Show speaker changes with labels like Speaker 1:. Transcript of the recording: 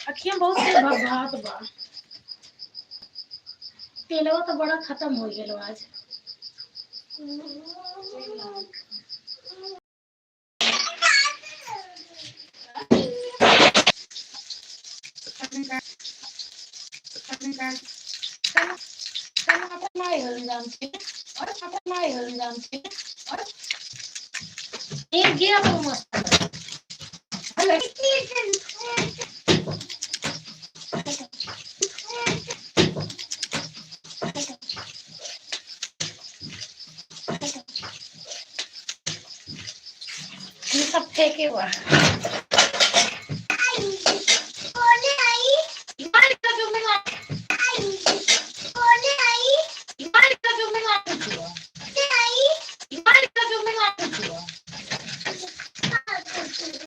Speaker 1: अखियां बहुत से भात बा तेलवा तो बड़ा खत्म हो गेलो आज एक गिरा वो मस्त ये सब फेंके हुआ